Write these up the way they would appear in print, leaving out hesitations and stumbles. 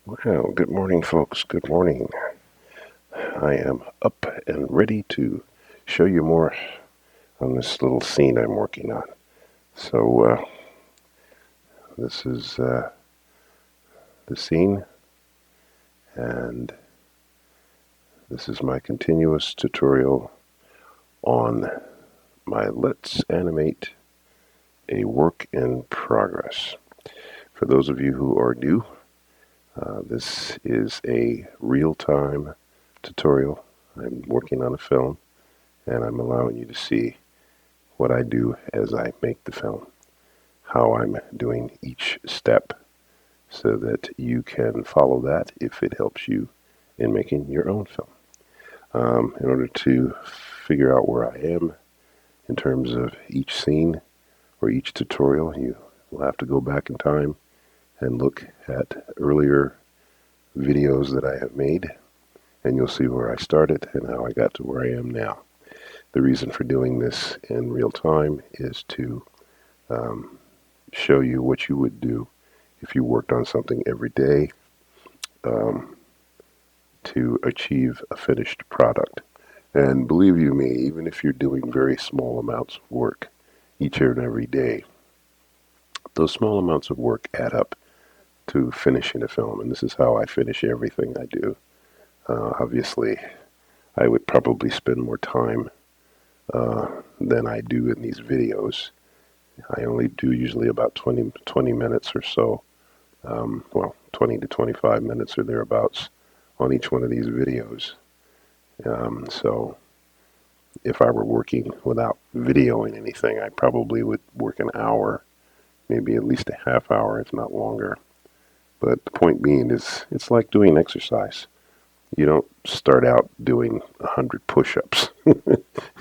Well, good morning, folks. Good morning. I am up and ready to show you more on this little scene I'm working on. So, this is the scene, and this is my continuous tutorial on my Let's Animate a Work in Progress. For those of you who are new, this is a real-time tutorial. I'm working on a film, and I'm allowing you to see what I do as I make the film, how I'm doing each step, so that you can follow that if it helps you in making your own film. In order to figure out where I am in terms of each scene or each tutorial, you will have to go back in time and look at earlier videos that I have made, and you'll see where I started and how I got to where I am now. The reason for doing this in real time is to show you what you would do if you worked on something every day to achieve a finished product. And believe you me, even if you're doing very small amounts of work each and every day, those small amounts of work add up to finishing a film. And this is how I finish everything I do. Obviously, I would probably spend more time than I do in these videos. I only do usually about 20 minutes or so. Well, 20 to 25 minutes or thereabouts on each one of these videos. So if I were working without videoing anything, I probably would work an hour, maybe at least a half hour, if not longer. But the point being is, it's like doing exercise. You don't start out doing 100 push-ups.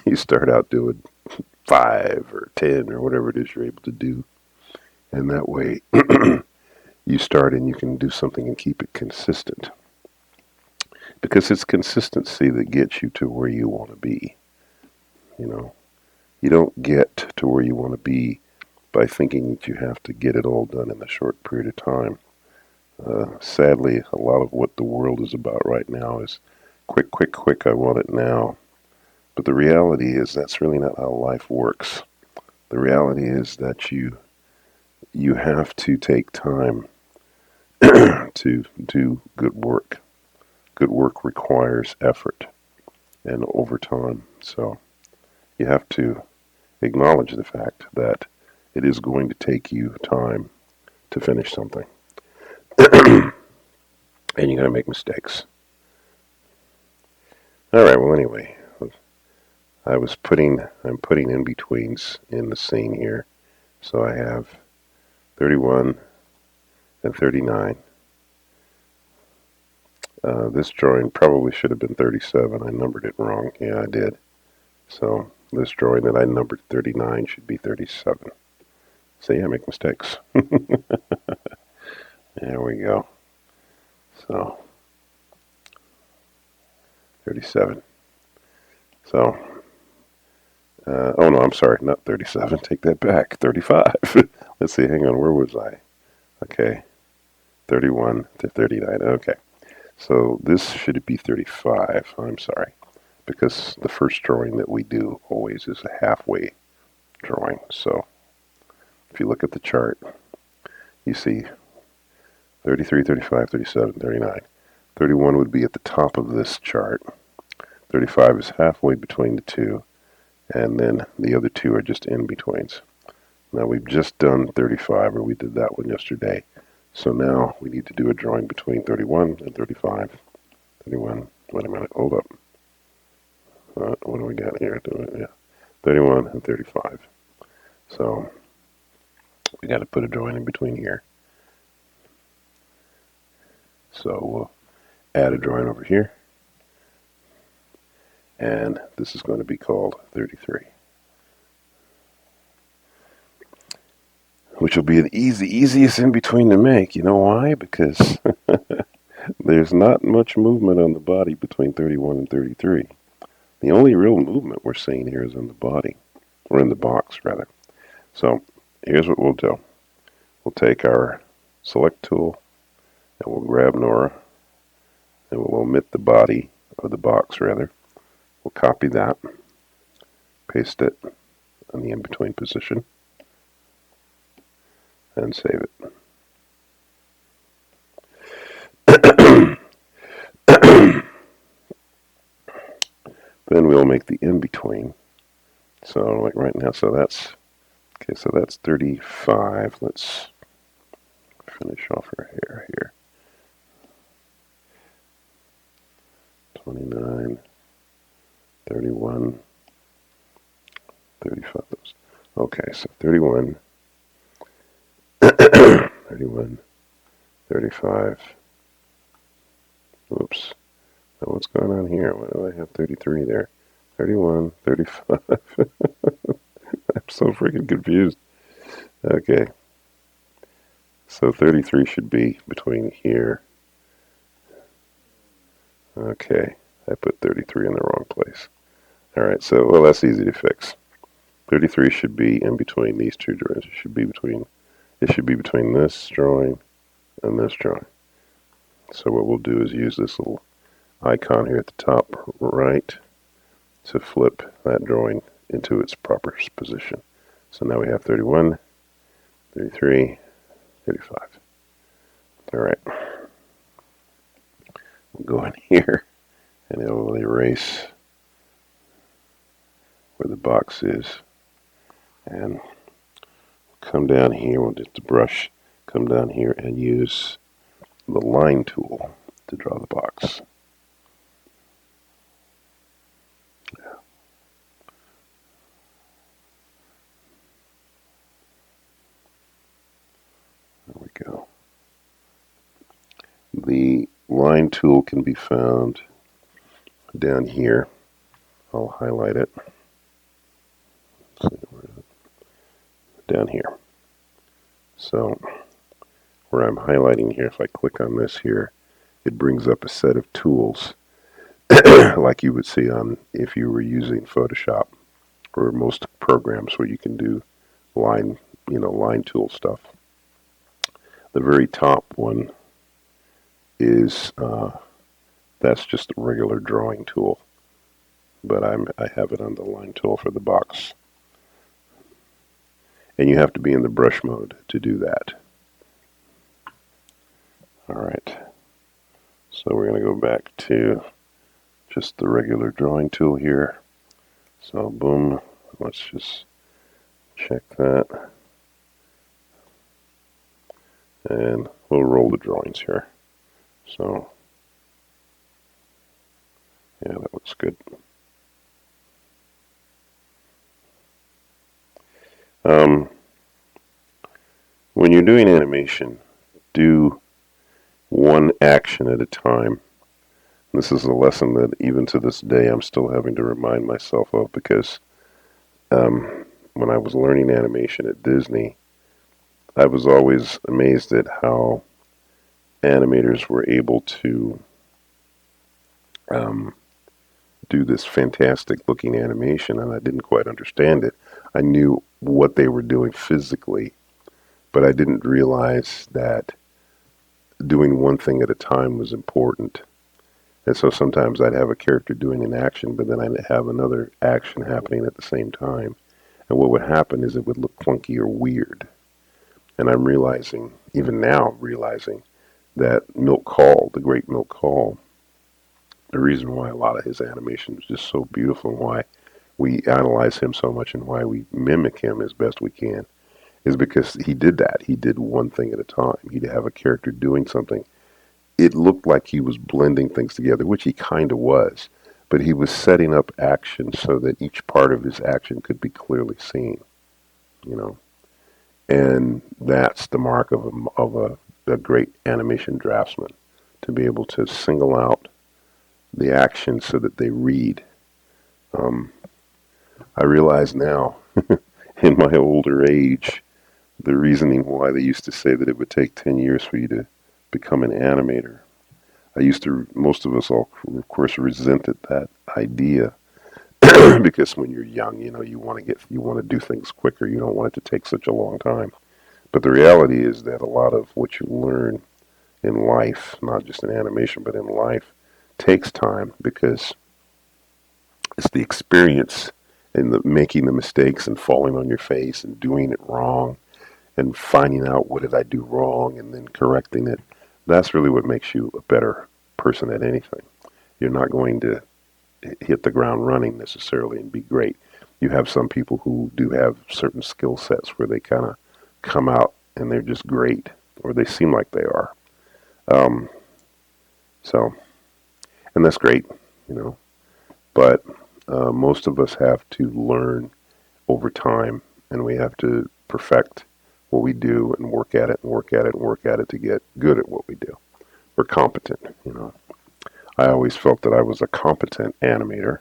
You start out doing 5 or 10 or whatever it is you're able to do. And that way, you start and you can do something and keep it consistent. Because it's consistency that gets you to where you want to be. You know, you don't get to where you want to be by thinking that you have to get it all done in a short period of time. Sadly, a lot of what the world is about right now is quick, quick, quick, I want it now. But the reality is that's really not how life works. The reality is that you have to take time to do good work. Good work requires effort and overtime. So you have to acknowledge the fact that it is going to take you time to finish something. And you're going to make mistakes. All right, well, anyway, I'm putting in-betweens in the scene here. So I have 31 and 39. This drawing probably should have been 37. I numbered it wrong. Yeah, I did. So this drawing that I numbered 39 should be 37. See, I make mistakes. There we go. So 37. So, oh no, I'm sorry, not 37. Take that back. 35. Let's see, hang on, where was I? Okay, 31 to 39. Okay, so this should be 35. I'm sorry, because the first drawing that we do always is a halfway drawing. So if you look at the chart, you see 33, 35, 37, 39. 31 would be at the top of this chart. 35 is halfway between the two, and then the other two are just in-betweens. Now we've just done 35, or we did that one yesterday. So now we need to do a drawing between 31 and 35. 31, wait a minute, hold up. What do we got here? Yeah, 31 and 35. So we got to put a drawing in between here. So we'll add a drawing over here. And this is going to be called 33. Which will be the easiest in between to make. You know why? Because there's not much movement on the body between 31 and 33. The only real movement we're seeing here is in the body, or in the box rather. So here's what we'll do. We'll take our select tool And we'll grab Nora, and we'll omit the body, or the box rather. We'll copy that, paste it on the in-between position, and save it. Then we'll make the in-between. So like right now, so that's 35. Let's finish off her hair here. 29, 31, 35. Okay, so 31, 31, 35. Oops. Now what's going on here? Why do I have 33 there? 31, 35. I'm so freaking confused. Okay. So 33 should be between here. Okay. I put 33 in the wrong place. Alright, so, well, that's easy to fix. 33 should be in between these two drawings. It should be between this drawing and this drawing. So what we'll do is use this little icon here at the top right to flip that drawing into its proper position. So now we have 31, 33, 35. Alright. We'll go in here and it will erase where the box is. And come down here, we'll just brush, come down here and use the line tool to draw the box. Yeah. There we go. The line tool can be found down here. I'll highlight it. Down here. So where I'm highlighting here, if I click on this here, it brings up a set of tools like you would see on if you were using Photoshop or most programs where you can do line tool stuff. The very top one is that's just a regular drawing tool, but I have it on the line tool for the box. And you have to be in the brush mode to do that. Alright, so we're going to go back to just the regular drawing tool here. So boom, let's just check that. And we'll roll the drawings here. So, yeah, that looks good. When you're doing animation, do one action at a time. This is a lesson that even to this day I'm still having to remind myself of, because when I was learning animation at Disney, I was always amazed at how animators were able to do this fantastic looking animation, and I didn't quite understand it. I knew what they were doing physically, but I didn't realize that doing one thing at a time was important. And so sometimes I'd have a character doing an action, but then I'd have another action happening at the same time. And what would happen is it would look clunky or weird. And I'm realizing, even now, that Milk Hall, the great Milk Hall, the reason why a lot of his animation is just so beautiful and why we analyze him so much and why we mimic him as best we can is because he did that. He did one thing at a time. He'd have a character doing something. It looked like he was blending things together, which he kind of was, but he was setting up action so that each part of his action could be clearly seen, you know. And that's the mark of a great animation draftsman, to be able to single out the action so that they read. I realize now, in my older age, the reasoning why they used to say that it would take 10 years for you to become an animator. Most of us all, of course, resented that idea because when you're young, you want to do things quicker. You don't want it to take such a long time. But the reality is that a lot of what you learn in life, not just in animation, but in life, takes time because it's the experience and the making the mistakes and falling on your face and doing it wrong and finding out what did I do wrong and then correcting it. That's really what makes you a better person at anything. You're not going to hit the ground running necessarily and be great. You have some people who do have certain skill sets where they kind of come out and they're just great, or they seem like they are. Um, so, and that's great, you know. But most of us have to learn over time, and we have to perfect what we do and work at it and work at it and work at it to get good at what we do. We're competent, you know. I always felt that I was a competent animator,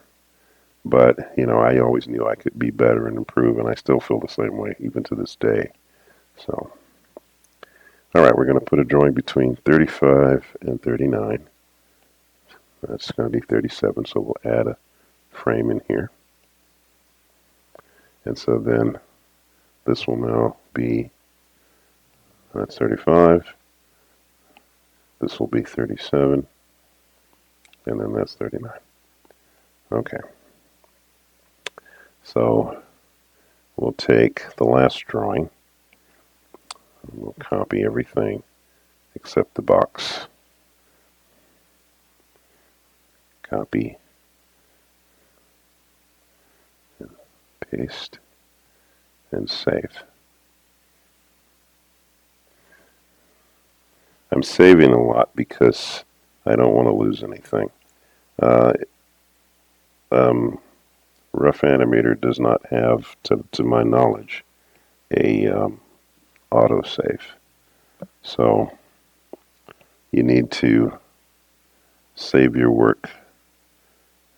but you know, I always knew I could be better and improve, and I still feel the same way even to this day. So, all right, we're going to put a drawing between 35 and 39. That's going to be 37, so we'll add a frame in here. And so then this will now be, that's 35. This will be 37. And then that's 39. Okay. So we'll take the last drawing. And we'll copy everything except the box. Copy. And paste. And save. I'm saving a lot because I don't want to lose anything. Uh, Rough Animator does not have, to my knowledge, a autosave. So you need to save your work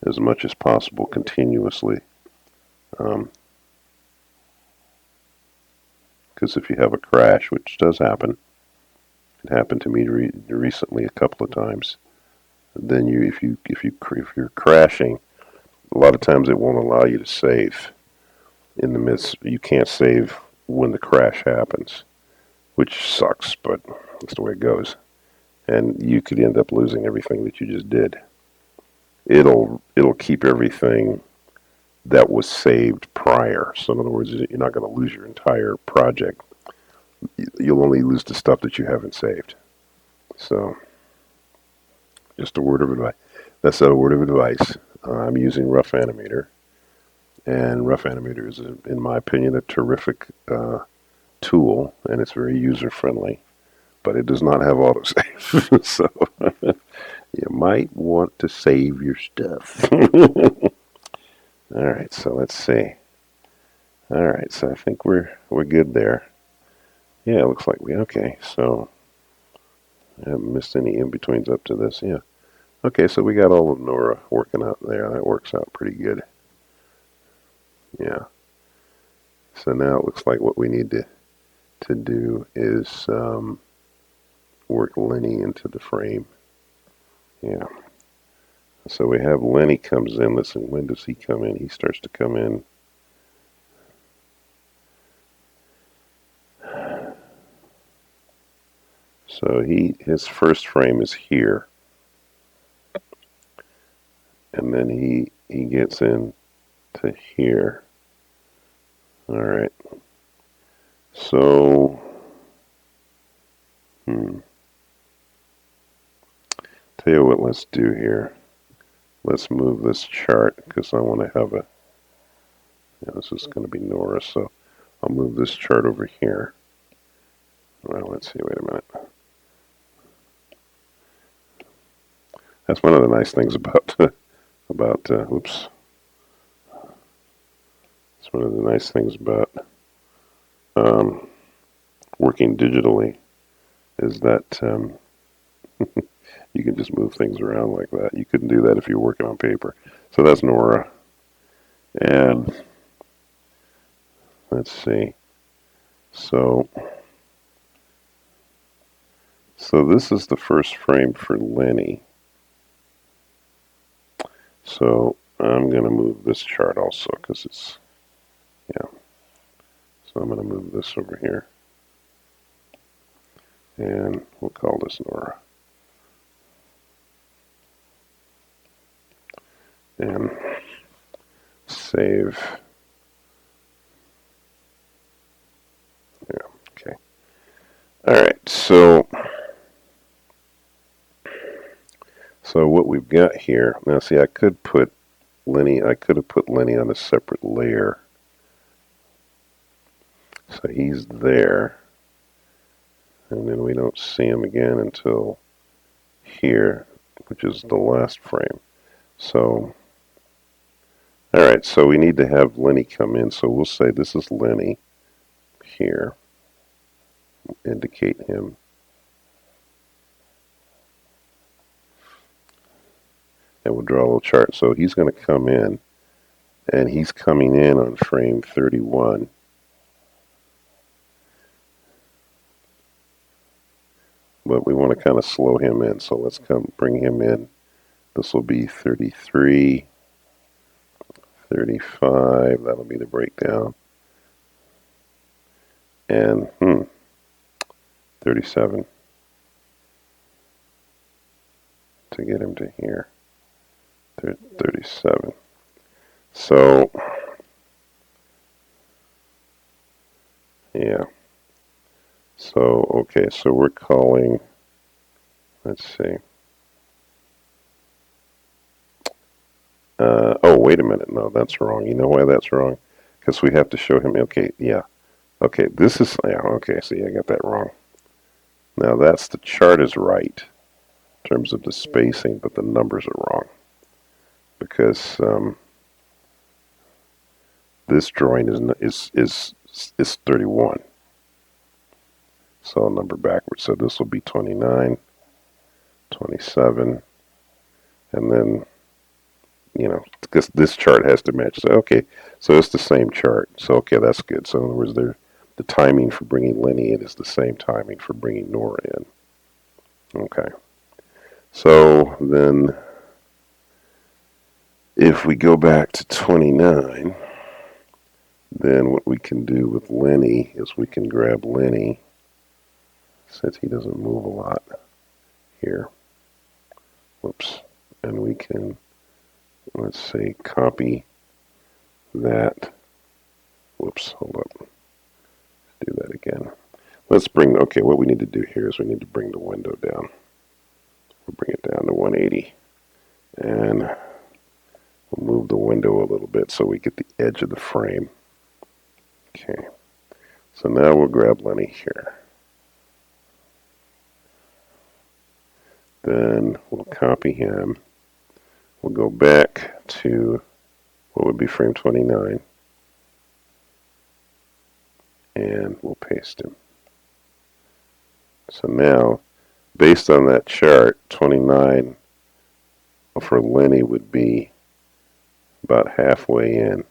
as much as possible continuously. Because if you have a crash, which does happen, it happened to me recently a couple of times, then if you're crashing, a lot of times it won't allow you to save in the midst. You can't save when the crash happens, which sucks, but that's the way it goes. And you could end up losing everything that you just did. It'll keep everything that was saved prior. So in other words, you're not going to lose your entire project. You'll only lose the stuff that you haven't saved. So just a word of advice. That's a word of advice. I'm using Rough Animator, and Rough Animator is, in my opinion, a terrific tool, and it's very user-friendly, but it does not have autosave. So you might want to save your stuff. All right, so let's see. All right, so I think we're good there. Yeah, it looks like okay. So I haven't missed any in-betweens up to this. Yeah. Okay, so we got all of Nora working out there. That works out pretty good. Yeah. So now it looks like what we need to do is work Lenny into the frame. Yeah. So we have Lenny comes in. Listen, when does he come in? He starts to come in. So his first frame is here. And then he gets in to here. All right. So, tell you what, let's do here. Let's move this chart because I want to have this is going to be Nora, so I'll move this chart over here. Well, let's see, wait a minute. That's one of the nice things about, oops. It's one of the nice things about working digitally is that you can just move things around like that. You couldn't do that if you were working on paper. So that's Nora. And let's see. So this is the first frame for Lenny. So I'm going to move this chart also because it's, yeah. So I'm going to move this over here. And we'll call this Nora. And save. Yeah, okay. All right, so what we've got here, now see, I could have put Lenny on a separate layer. So he's there. And then we don't see him again until here, which is the last frame. So, all right, so we need to have Lenny come in. So we'll say this is Lenny here. Indicate him. And we'll draw a little chart. So he's going to come in, and he's coming in on frame 31. But we want to kind of slow him in. So let's bring him in. This will be 33, 35. That'll be the breakdown. And 37 to get him to here. 37. So, yeah. So, okay, so we're calling, let's see. Oh, wait a minute. No, that's wrong. You know why that's wrong? Because we have to show him, okay, yeah. Okay, this is, yeah, okay, see, I got that wrong. Now, the chart is right in terms of the spacing, but the numbers are wrong. Because this drawing is 31. So I'll number backwards. So this will be 29, 27, and then, you know, because this chart has to match. So, okay, so it's the same chart. So, okay, that's good. So in other words, the timing for bringing Lenny in is the same timing for bringing Nora in. Okay. So then if we go back to 29, then what we can do with Lenny is we can grab Lenny, since he doesn't move a lot here. Whoops. And we can, let's say, copy that. Whoops, hold up. Let's do that again. Let's bring, okay, what we need to do here is we need to bring the window down. We'll bring it down to 180. And we'll move the window a little bit so we get the edge of the frame. Okay. So now we'll grab Lenny here. Then we'll copy him. We'll go back to what would be frame 29. And we'll paste him. So now, based on that chart, 29 for Lenny would be about halfway in,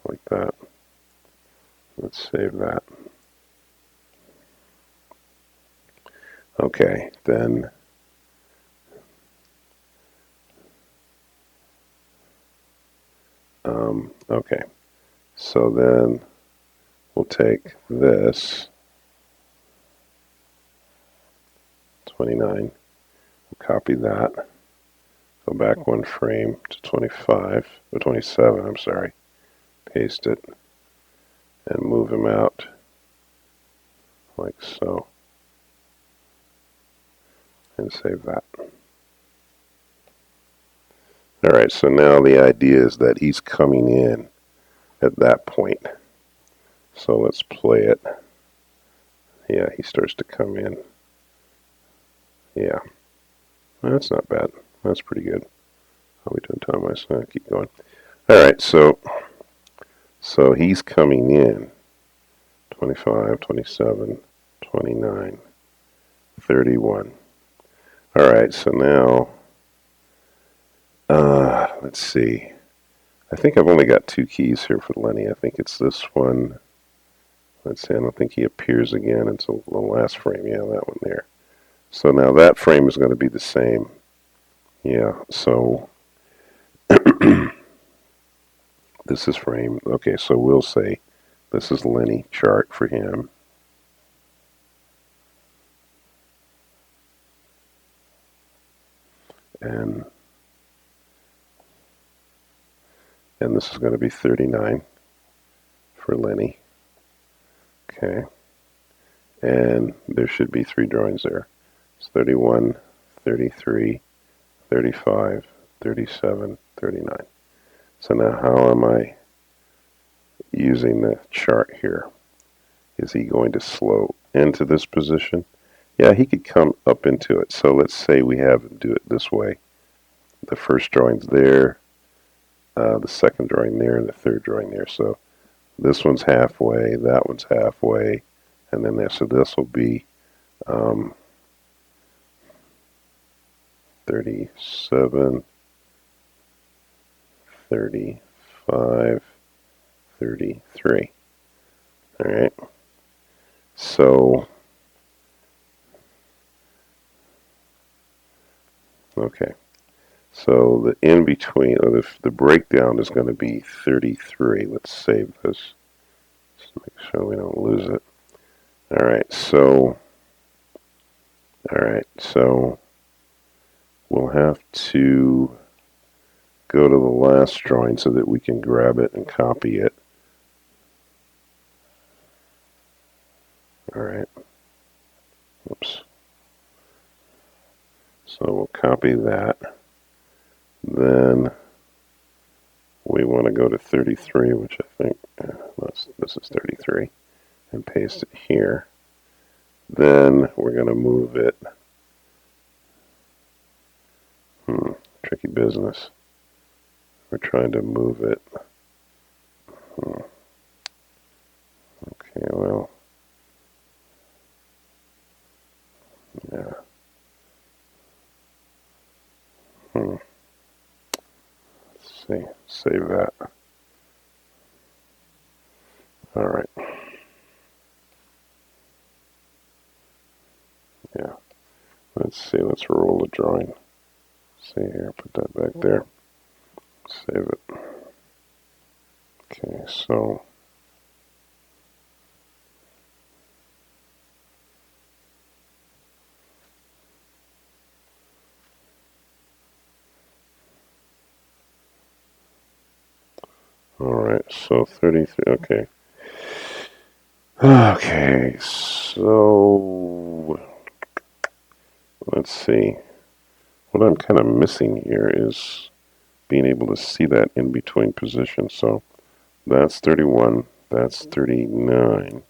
like that. Let's save that. Okay, then okay, so then we'll take this 29, we'll copy that, go back one frame to 25, or 27, I'm sorry, paste it, and move him out like so, and save that. Alright, so now the idea is that he's coming in at that point. So let's play it. Yeah, he starts to come in. Yeah. That's not bad. That's pretty good. How are we doing time-wise? Keep going. Alright, so he's coming in. 25, 27, 29, 31. Alright, so now, let's see. I think I've only got 2 keys here for Lenny. I think it's this one. Let's see, I don't think he appears again until the last frame. Yeah, that one there. So now that frame is going to be the same. Yeah, so this is frame. Okay, so we'll say this is Lenny chart for him. and this is going to be 39 for Lenny. Okay, and there should be 3 drawings there. It's 31, 33, 35, 37, 39. So now how am I using the chart here? Is he going to slow into this position? Yeah, he could come up into it. So let's say we have him do it this way. The first drawing's there, the second drawing there, and the third drawing there. So this one's halfway, that one's halfway, and then so this will be 37, 35, 33. All right. So, okay. So the in between, or the breakdown is going to be 33. Let's save this. Just make sure we don't lose it. All right. So we'll have to go to the last drawing so that we can grab it and copy it. All right. Oops. So we'll copy that. Then we want to go to 33, which I think this is 33, and paste it here. Then we're going to move it. Tricky business. We're trying to move it. Okay, well, yeah. Let's see. Save that. All right. Yeah. Let's see. Let's roll the drawing. See here. Put that back there. Save it. Okay. So. All right. So 33. Okay. Okay. So. Let's see. What I'm kind of missing here is being able to see that in between position. So that's 31, that's 39.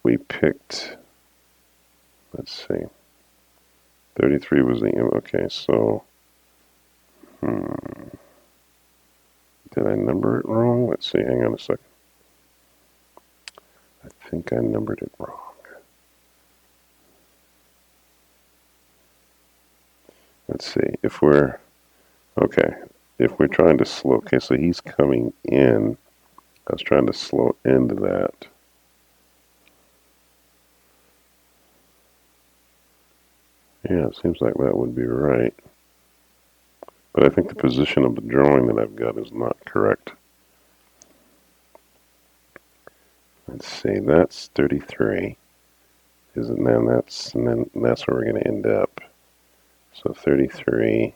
We picked, let's see, 33 was the, okay, so, did I number it wrong? Let's see, hang on a second. I think I numbered it wrong. Let's see, if we're, okay, if we're trying to slow, okay, so he's coming in. I was trying to slow into that. Yeah, it seems like that would be right. But I think the position of the drawing that I've got is not correct. Let's see, that's 33. And then that's where we're going to end up. So 33.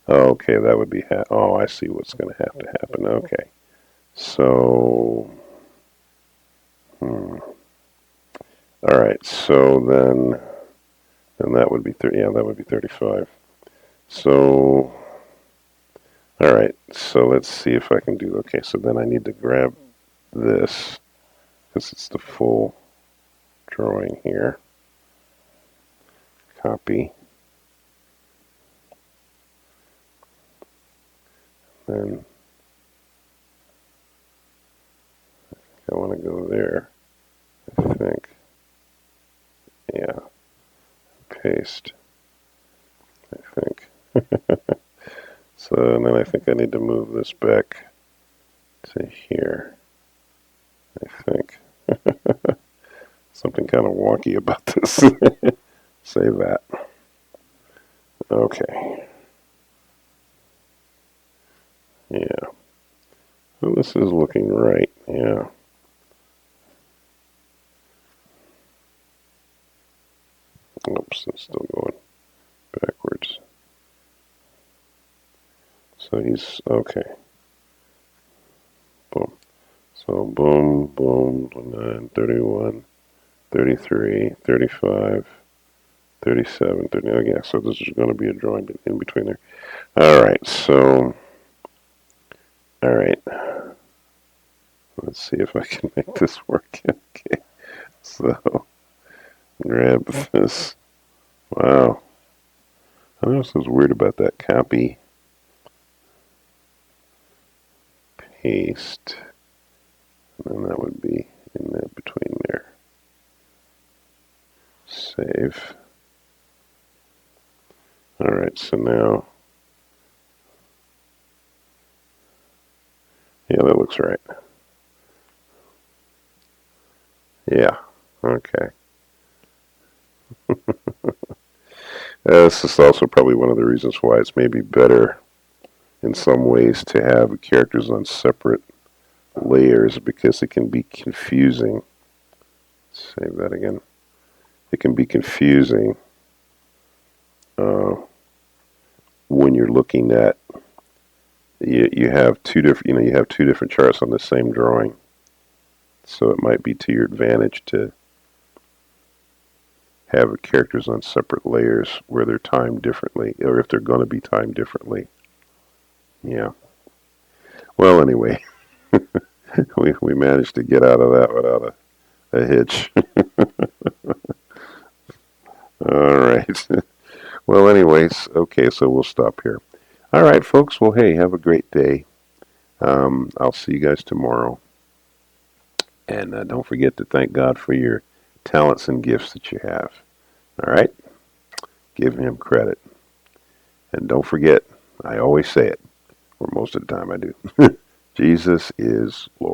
Oh, okay, that would be, oh, I see what's going to have to happen. Okay. So, all right, so then that would be 30, yeah, that would be 35. So, all right, so let's see if I can do, okay, so then I need to grab this, because it's the full drawing here. Copy. Then I want to go there, I think. Yeah. Paste, I think. So, and then I think I need to move this back to here, I think. Something kind of wonky about this. Save that. Okay. Yeah. Well, this is looking right. Yeah. Oops, it's still going backwards. So he's, okay. Boom. So boom, boom, 29, 31, 33, 35, 37, 30. Oh, yeah, so this is going to be a drawing in between there. All right, so, all right. Let's see if I can make this work. Okay, so grab this. Wow. I know something's weird about that. Copy, paste, and that would be in there between there. Save. All right, so now, yeah, that looks right. Yeah, okay. This is also probably one of the reasons why it's maybe better in some ways to have characters on separate layers, because it can be confusing. Save that again. It can be confusing when you're looking at, you have two different, you have two different charts on the same drawing. So it might be to your advantage to have characters on separate layers where they're timed differently, or if they're going to be timed differently. Yeah. Well, anyway, we managed to get out of that without a hitch. All right. Well, anyways, okay, so we'll stop here. All right, folks. Well, hey, have a great day. I'll see you guys tomorrow. And don't forget to thank God for your talents and gifts that you have. All right? Give him credit. And don't forget, I always say it, or most of the time I do, Jesus is Lord.